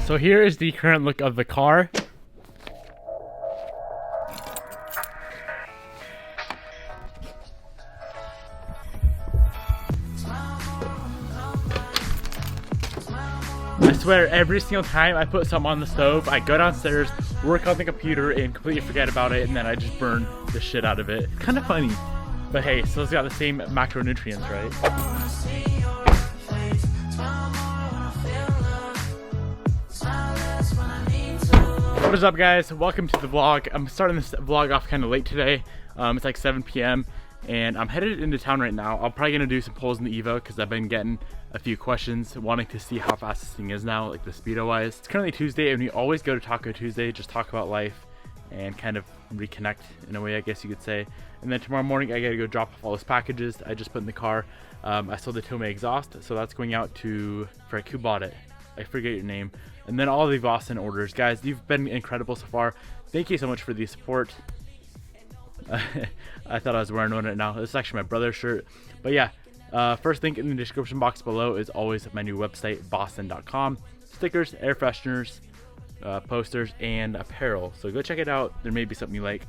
So here is the current look of the car. I swear every single time I put something on the stove, I go downstairs, work on the computer, and completely forget about it, and then I just burn the shit out of it. It's kind of funny. But hey, still got the same macronutrients, right? What is up, guys? Welcome to the vlog. I'm starting this vlog off kind of late today. It's like 7 p.m. and I'm headed into town right now. I'm probably gonna do some pulls in the Evo because I've been getting a few questions wanting to see how fast this thing is now, like the speedo wise. It's currently Tuesday and we always go to Taco Tuesday, just talk about life and kind of reconnect in a way, I guess you could say. And then tomorrow morning I gotta go drop off all those packages I just put in the car. I sold the Tomei exhaust, so that's going out to, Frick, who bought it? I forget your name. And then all the Boston orders. Guys, you've been incredible so far. Thank you so much for the support. I thought I was wearing one right now. This is actually my brother's shirt. But yeah, first link in the description box below is always my new website, boston.com. Stickers, air fresheners, posters, and apparel. So go check it out. There may be something you like.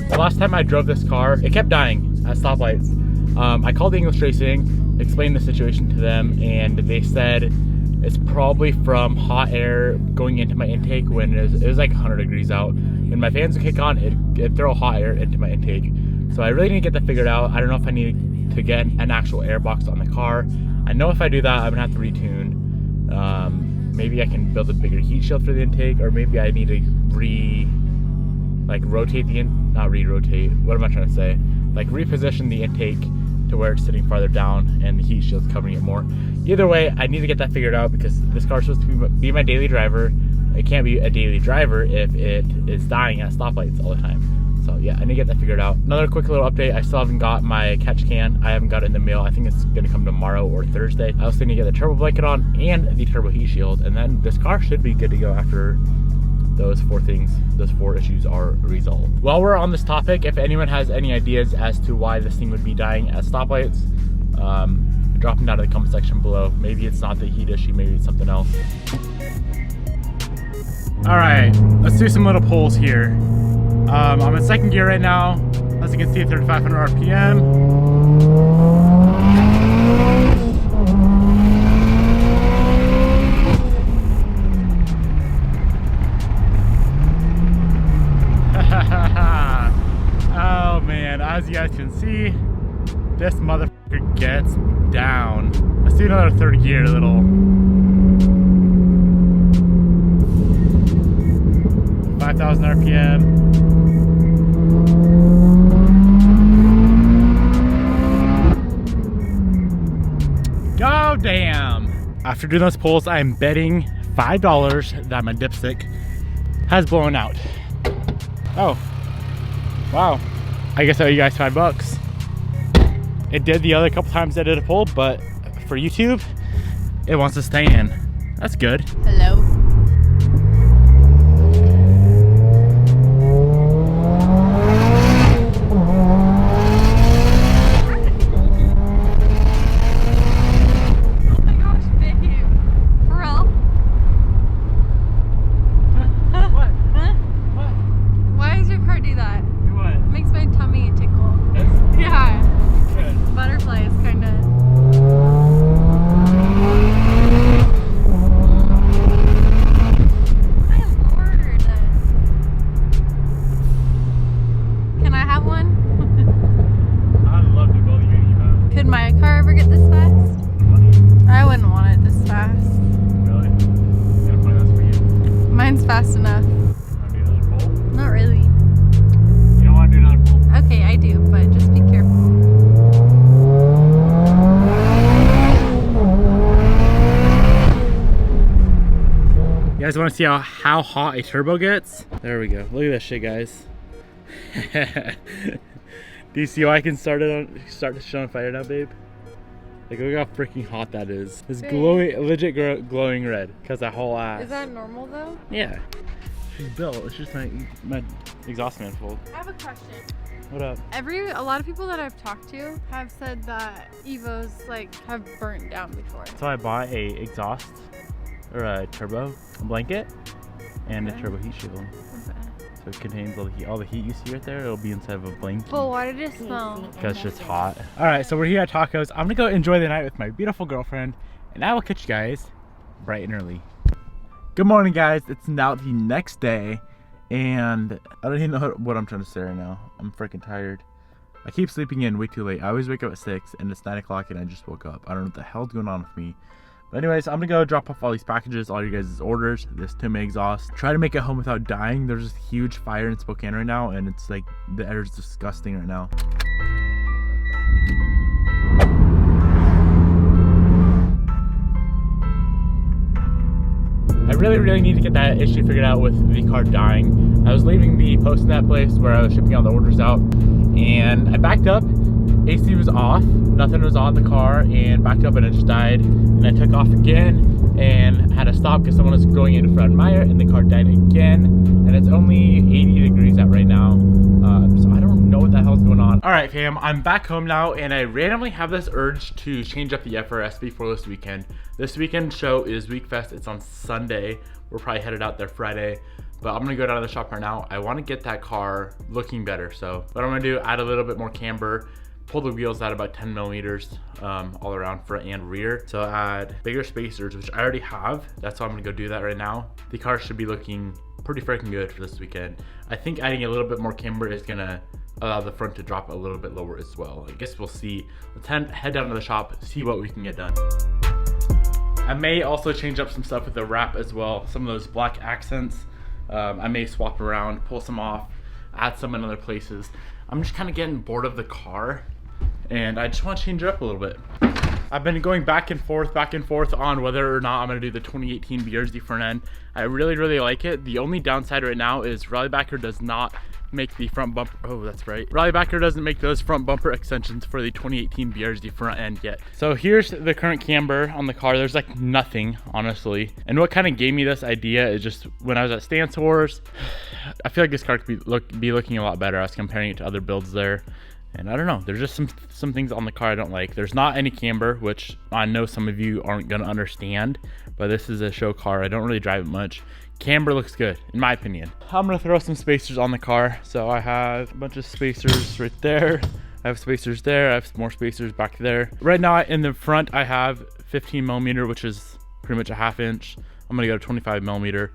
The last time I drove this car, it kept dying at stoplights. I called the English Racing, explained the situation to them, and they said it's probably from hot air going into my intake when it was like 100 degrees out. When my fans would kick on, it'd throw hot air into my intake. So I really need to get that figured out. I don't know if I need to get an actual air box on the car. I know if I do that, I'm gonna have to retune. Maybe I can build a bigger heat shield for the intake, or maybe I need to rotate the not re-rotate, what am I trying to say? Like reposition the intake to where it's sitting farther down and the heat shield's covering it more. Either way, I need to get that figured out because this car is supposed to be my daily driver. It can't be a daily driver if it is dying at stoplights all the time. So yeah, I need to get that figured out. Another quick little update, I still haven't got my catch can. I haven't got it in the mail. I think it's gonna come tomorrow or Thursday. I also need to get the turbo blanket on and the turbo heat shield, and then this car should be good to go after those four issues are resolved. While we're on this topic, if anyone has any ideas as to why this thing would be dying at stoplights, drop them down in the comment section below. Maybe it's not the heat issue, maybe it's something else. All right, let's do some little pulls here. I'm in second gear right now. As you can see, 3,500 RPM. Oh man, as you guys can see, this motherfucker gets down. Let's do another third gear, a little. 5,000 RPM. Go damn! After doing those pulls, I'm betting $5 that my dipstick has blown out. Oh, wow. I guess I owe you guys $5. It did the other couple times I did a pull, but for YouTube, it wants to stay in. That's good. Hello. Fast enough. Maybe another pull? Not really. You don't want to do another pull? Okay, I do, but just be careful. You guys want to see how hot a turbo gets? There we go. Look at this shit, guys. Do you see why I can start to show on fire now, babe? Like, look how freaking hot that is. It's glowing, legit glowing red, because that whole ass. Is that normal though? Yeah. she's built. It's just my exhaust manifold. I have a question. What up? A lot of people that I've talked to have said that Evos like have burnt down before. So I bought a exhaust or a turbo blanket and a turbo heat shield. Okay. So it contains all the heat you see right there. It'll be inside of a blanket. But why did it smell? Because it's just hot. All right, so we're here at Tacos. I'm gonna go enjoy the night with my beautiful girlfriend, and I will catch you guys bright and early. Good morning, guys. It's now the next day, and I don't even know what I'm trying to say right now. I'm freaking tired. I keep sleeping in way too late. I always wake up at 6, and it's 9 o'clock, and I just woke up. I don't know what the hell's going on with me. But anyways, I'm gonna go drop off all these packages, all your guys' orders, this Timmy exhaust. Try to make it home without dying. There's this huge fire in Spokane right now, and it's like, the air is disgusting right now. I really need to get that issue figured out with the car dying. I was leaving the post in that place where I was shipping all the orders out, and I backed up. AC was off, nothing was on the car, and backed up and it just died. And I took off again and had to stop because someone was going into Fred Meyer and the car died again. And it's only 80 degrees out right now. So I don't know what the hell's going on. All right, fam, I'm back home now, and I randomly have this urge to change up the FRS before this weekend. This weekend show is Weekfest. It's on Sunday. We're probably headed out there Friday. But I'm gonna go down to the shop right now. I wanna get that car looking better. So what I'm gonna do, add a little bit more camber, pull the wheels out about 10 millimeters all around front and rear. So add bigger spacers, which I already have. That's why I'm gonna go do that right now. The car should be looking pretty freaking good for this weekend. I think adding a little bit more camber is gonna allow the front to drop a little bit lower as well. I guess we'll see. Let's head down to the shop, see what we can get done. I may also change up some stuff with the wrap as well. Some of those black accents, I may swap around, pull some off, add some in other places. I'm just kind of getting bored of the car, and I just want to change it up a little bit. I've been going back and forth on whether or not I'm going to do the 2018 BRZ front end. I really like it. The only downside right now is Rally Backer does not make the front bumper. Oh, that's right. Rally Backer doesn't make those front bumper extensions for the 2018 BRZ front end yet. So here's the current camber on the car. There's like nothing, honestly. And what kind of gave me this idea is just when I was at Stance Wars, I feel like this car could be looking a lot better. I was comparing it to other builds there. And I don't know, there's just some things on the car I don't like. There's not any camber, which I know some of you aren't gonna understand, but this is a show car. I don't really drive it much. Camber looks good, in my opinion. I'm gonna throw some spacers on the car. So I have a bunch of spacers right there. I have spacers there, I have more spacers back there. Right now in the front, I have 15 millimeter, which is pretty much a half inch. I'm gonna go to 25 millimeter.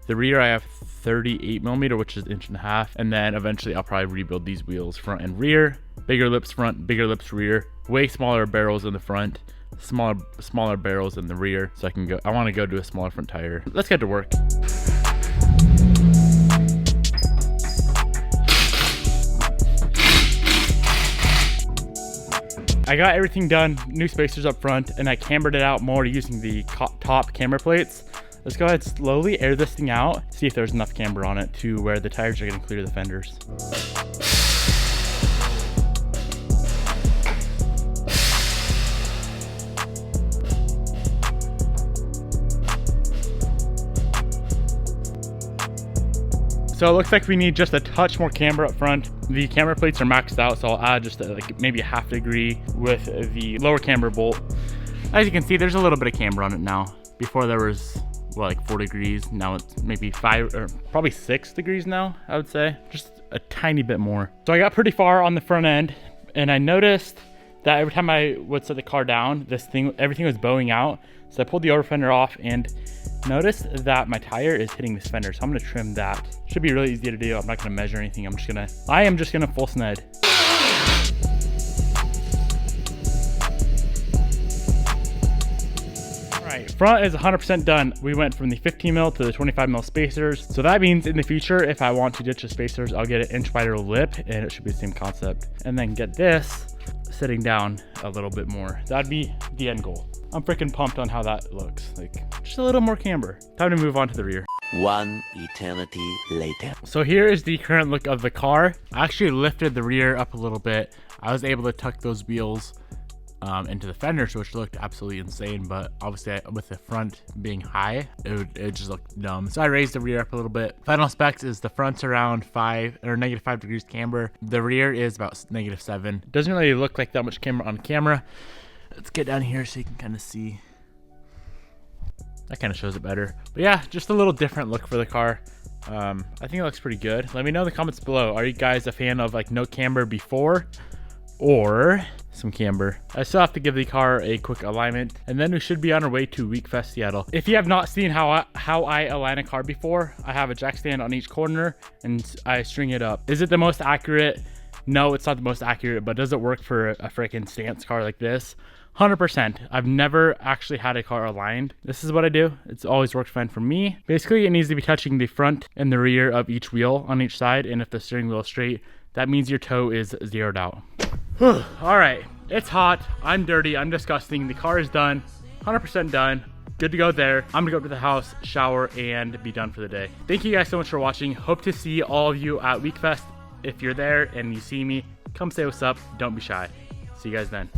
The rear I have 38 millimeter, which is 1.5 inches. And then eventually I'll probably rebuild these wheels front and rear. Bigger lips front, bigger lips rear. Way smaller barrels in the front, smaller barrels in the rear. So I want to go to a smaller front tire. Let's get to work. I got everything done, new spacers up front, and I cambered it out more using the top camber plates. Let's go ahead and slowly air this thing out, see if there's enough camber on it to where the tires are gonna clear the fenders. So it looks like we need just a touch more camber up front. The camber plates are maxed out, so I'll add just like maybe a ½ degree with the lower camber bolt. As you can see, there's a little bit of camber on it now. Before there was, well, like 4 degrees. Now it's maybe 5 or probably 6 degrees now, I would say. Just a tiny bit more. So I got pretty far on the front end, and I noticed that every time I would set the car down, everything was bowing out. So I pulled the over fender off and noticed that my tire is hitting this fender. So I'm gonna trim that. Should be really easy to do. I'm not gonna measure anything. I am just gonna full sned. Alright, front is 100% done. We went from the 15 mil to the 25 mil spacers. So that means in the future, if I want to ditch the spacers, I'll get an inch wider lip and it should be the same concept. And then get this sitting down a little bit more. That'd be the end goal. I'm freaking pumped on how that looks. Like, just a little more camber. Time to move on to the rear. One eternity later. So here is the current look of the car. I actually lifted the rear up a little bit. I was able to tuck those wheels into the fenders, which looked absolutely insane. But obviously with the front being high, it just looked dumb. So I raised the rear up a little bit. Final specs is the front's around -5 degrees camber. The rear is about -7. Doesn't really look like that much camber on camera. Let's get down here so you can kind of see. That kind of shows it better. But yeah, just a little different look for the car. I think it looks pretty good. Let me know in the comments below. Are you guys a fan of like no camber before or some camber? I still have to give the car a quick alignment, and then we should be on our way to Week Fest Seattle. If you have not seen how I align a car before, I have a jack stand on each corner and I string it up. Is it the most accurate? No, it's not the most accurate, but does it work for a freaking stance car like this? 100%. I've never actually had a car aligned. This is what I do. It's always worked fine for me. Basically, it needs to be touching the front and the rear of each wheel on each side, and if the steering wheel is straight, that means your toe is zeroed out. All right, it's hot, I'm dirty, I'm disgusting. The car is done, 100% done. Good to go there. I'm gonna go up to the house, shower, and be done for the day. Thank you guys so much for watching. Hope to see all of you at Week Fest. If you're there and you see me, come say what's up. Don't be shy. See you guys then.